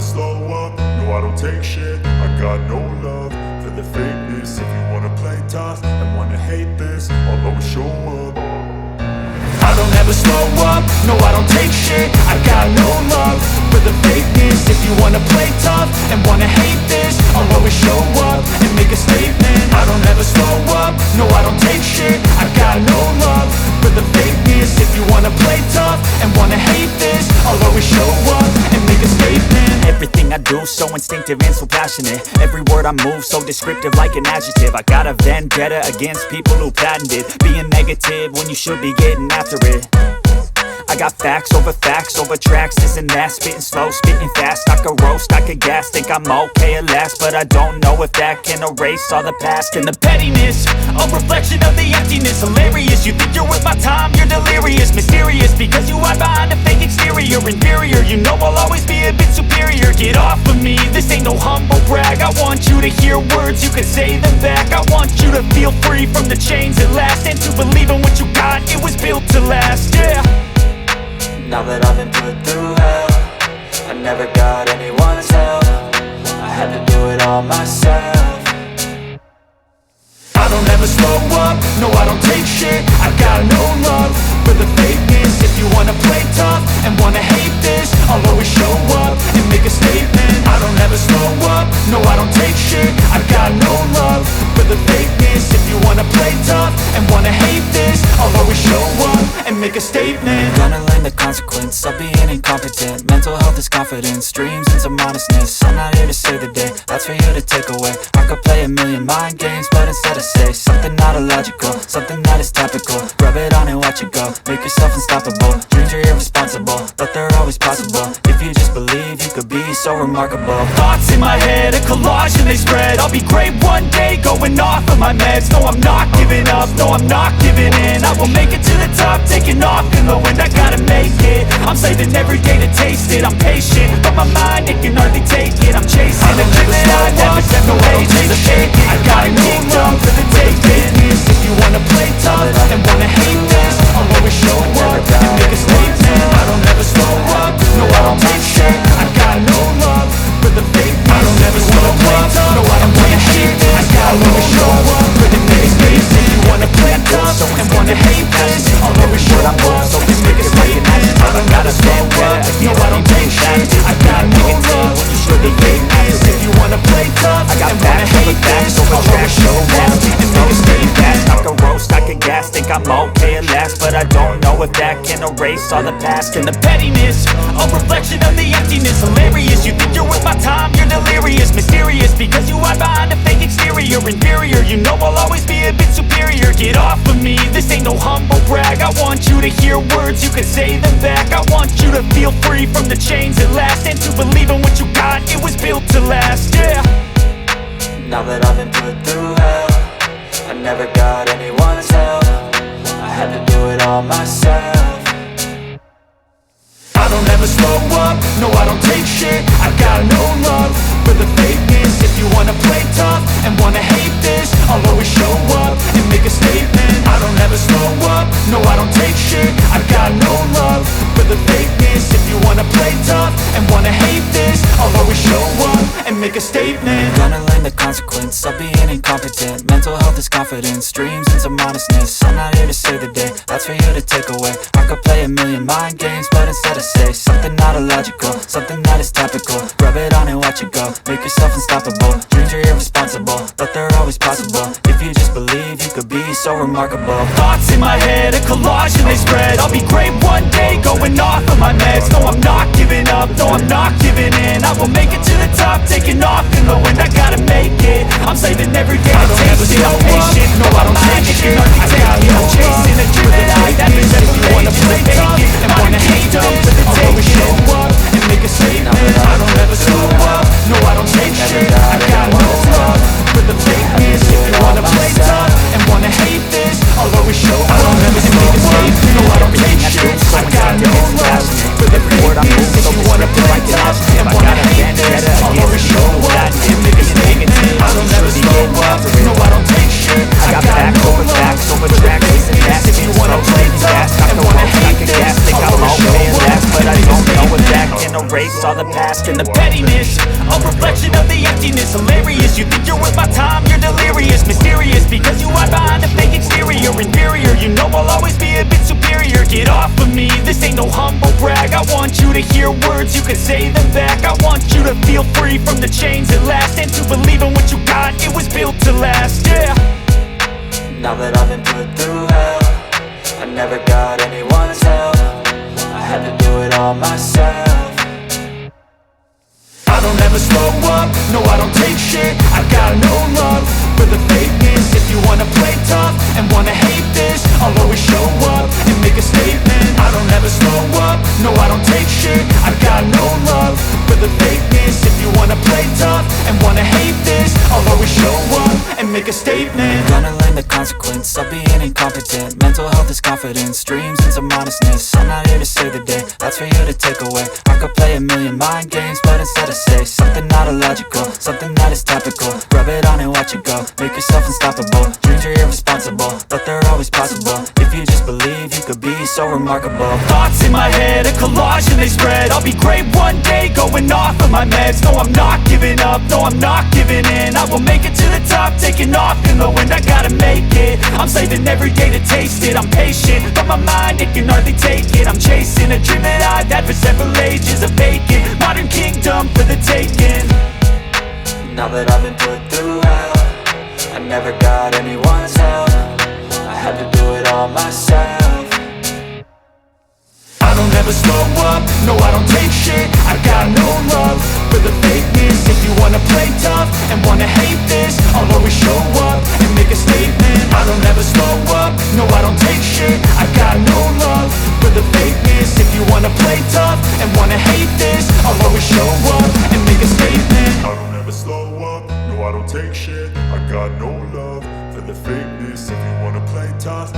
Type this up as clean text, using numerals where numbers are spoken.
slow up, no I don't take shit. I got no love for the fakeness. If you wanna play tough and wanna hate this, I'll always show up. I don't ever slow up, no I don't take shit. I got no love for the fakeness. If you wanna play tough and wanna hate this, I'll always show up and make a statement. I don't ever slow up, no I don't take shit. I got no love for the fakeness. If you wanna play tough and wanna hate this, I'll always show up and make a statement. Everything I do so instinctive and so passionate. Every word I move so descriptive like an adjective. I got a vendetta against people who patented being negative when you should be getting after it. I got facts over tracks, this and that. Spitting slow, spitting fast. I could roast, I could gas. Think I'm okay at last, but I don't know if that can erase all the past. And the pettiness, a reflection of the emptiness. Hilarious, you think you're worth my time, you're delirious. Mysterious, because you hide behind a fake exterior. Inferior, you know I'll always be a bit superior. Get off of me, this ain't no humble brag. I want you to hear words, you can say them back. I want you to feel free from the chains at last, and to believe in what you got, it was built to last, yeah. Now that I've been put through hell, I never got anyone's help. I had to do it all myself. I don't ever slow up, no I don't take shit. I got no love for the fakeness. If you wanna play tough and wanna hate this, I'll always show up and make a statement. I don't ever slow up, no I don't take shit. I got no love for the fakeness. If you wanna play tough and wanna hate this, I'll always show up and make a statement. Gonna learn the consequence of being incompetent. Mental health is confidence, dreams and some modestness. I'm not here to save the day, that's for you to take away. I could play a million mind games, but instead I say something not illogical, something that is topical. Rub it on and watch it go, make yourself unstoppable. Dreams are irresponsible, but they're always possible. If you just believe, you could be so remarkable. Thoughts in my head, a collage and they spread. I'll be great one day, going off of my meds. No, I'm not giving up, no, I'm not giving in. I will make it to the top, taking off in the wind. I gotta make it, I'm saving every day to taste it. I'm patient, but my mind, it can hardly take it. I'm chasing a dream that I never step away, chase it. I got a kingdom for the taking. If you wanna play tough and wanna hate this, I'll always show up and make a statement. I don't ever slow up, no I don't take shit. I got no love for the fakeness. I don't ever slow up, no I don't wanna hate this. I got no love for the fakeness. If you wanna play tough and wanna hate this, I'll always show up and make a statement. I don't gotta slow up, no I don't take shit. I got no love for the fakeness. If you wanna play tough and wanna hate this, I'll always show up and make a statement. I could roast, I could gas, think I'm okay at last, but I don't know if that can erase all the past. And the pettiness, a reflection of the emptiness. Hilarious, you think you're worth my time, you're delirious. Mysterious, because you hide behind a fake exterior. Inferior, you know I'll always be a bit superior. Get off of me, this ain't no humble brag. I want you to hear words, you can say them back. I want you to feel free from the chains at last, and to believe in what you got, it was built to last, yeah. Now that I've been put through hell, I never got anyone's help. I had to do it all myself. I don't ever slow up, no I don't take shit. I got no love for the fakeness. If you wanna play tough and wanna hate this, I'll always show up and make a statement. I don't ever slow up, no I don't take shit. I got no love for the fakeness. If you wanna play tough and wanna hate this, I'll always show up and make a statement. Gonna learn the consequence of being incompetent. Mental health is confidence, dreams and some modestness. I'm not here to save the day, that's for you to take away. I could play a million mind games, but instead I say something not illogical, something that is topical. Rub it on and watch it go, make yourself unstoppable. Dreams are irresponsible, but they're always possible. If you just believe, you could be so remarkable. Thoughts in my head, a collage and they spread. I'll be great one day, going off of my meds. No, I'm not giving up, no, I'm not giving in. I will make it to the top, taking off in the wind. I gotta make it, I'm saving every day to taste it. I'm patient, no I don't take shit. I got no I'm chasing a dream that I never step away. Wanna play tough and wanna hate them for the taking. Show up and make a statement. I don't ever slow up, no I don't take shit. I got no love for the fakeness. If you wanna play tough and wanna hate this, I'll always show up and make a statement. No I don't take shit. I got no love for the fakeness. If you wanna play tough and wanna hate this, I'll always show up and make a statement. I don't ever slow up, no I don't take shit. I got facts over tracks, this and that. If you wanna play tough and wanna hate this, I'll always show up. But I don't know if that can erase all the the past and the pettiness. A reflection of the emptiness, hilarious. You think you're worth my time, you're delirious. Mysterious, because you hide behind a fake exterior. Inferior, you know I'll always be a bit superior. Get off of me, this ain't no humble brag. I want you to hear words, you can say them back. I want you to feel free from the chains at last, and to believe in what you got, it was built to last, yeah. Now that I've been put through hell, I never got anyone's help. I had to do it all myself. I don't ever slow up, no I don't take shit. I got no love for the fakeness. If you wanna play tough and wanna hate this, I'll always show up and make a statement. I don't ever slow up, no I don't take shit. I got no love for the fakeness. If you wanna play tough and wanna hate this, I'll always show up and make a statement. Gonna learn the consequence of being incompetent. Mental health is confidence, dreams into modestness. I'm not here to save the day, that's for you to take away. I could play a million mind games, but instead I say something not illogical, something that is topical. Rub it on and watch it go, make yourself unstoppable. Dreams are irresponsible, but they're always possible. If you just believe, you could be so remarkable. Thoughts in my head, a collage and they spread. I'll be great one day, going off of my meds. No, I'm not giving up, no, I'm not giving in. I will make it to the top, taking off in the wind. I gotta make it, I'm saving every day to taste it. I'm patient, but my mind, it can hardly take it. I'm chasing a dream that I've had for several ages. A vacant, modern kingdom for the taking. Now that I've been put through hell, I never got anyone's help. I had to do it all myself. I don't ever slow up, no I don't take shit. I got no love for the fakeness. If you wanna play tough and wanna hate this, I'll always show up and make a statement. I don't ever slow up, no I don't take shit. I got no love for the fakeness. If you wanna play tough and wanna hate this, I'll always show up and make a statement. I don't ever slow up, no I don't take shit. I got no love for the fakeness. If you wanna play tough